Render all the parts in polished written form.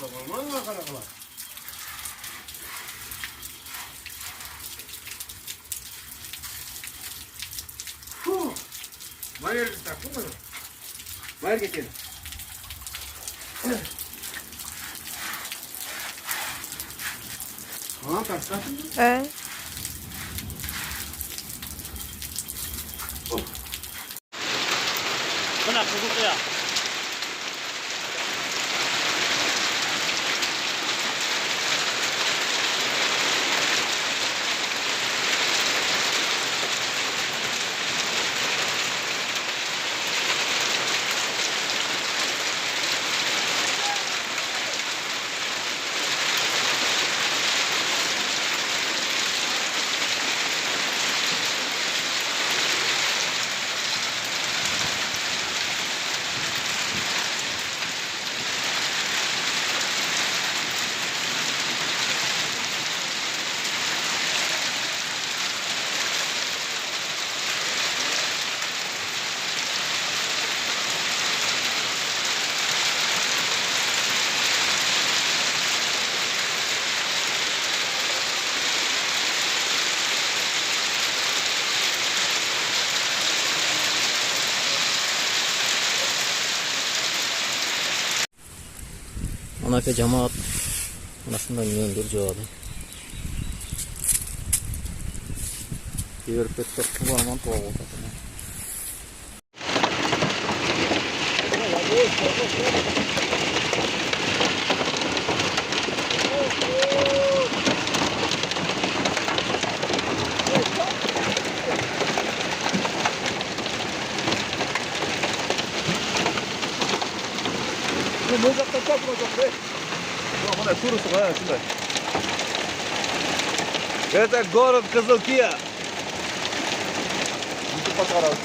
Aman mı karaklar? Mayır taktın mı? Mayır getir. Ha taktın mı? Evet. Buna kuzu ya. Anaka cemaat anasından yöndür cevabı. Bir pek kullanman tuhaf oldu. Ne uzaktan çarpılacak be? Ulan bana şurası ha şurada. Это город Кызылкия. YouTube bakarız.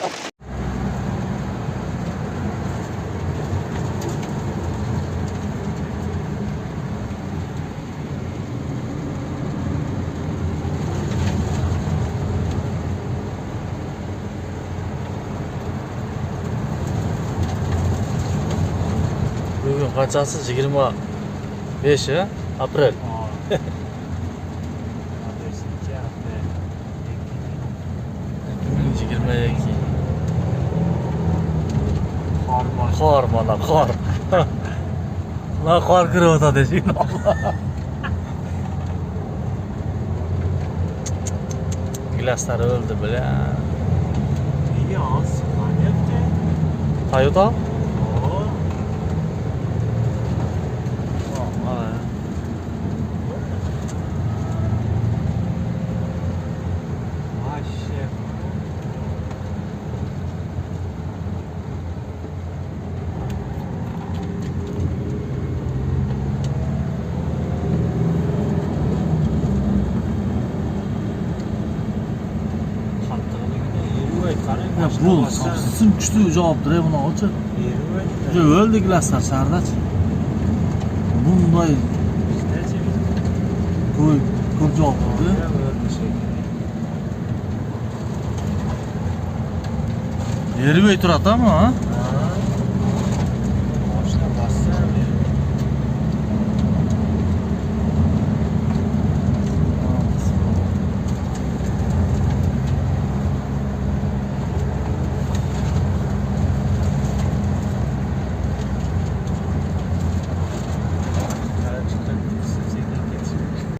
Bugün kaçası? 25 April. Qor mana qor. La qor kirib o'tadi shuni. Glaslar o'ldi bilan. Yo'q, manyatta. Toyota? Bu sapsızın küçüğü cevaptır ya buna olacak. Öldü glaslar Sardaç. Bunday ko'p javob berdi. Yeri turadi ama ha?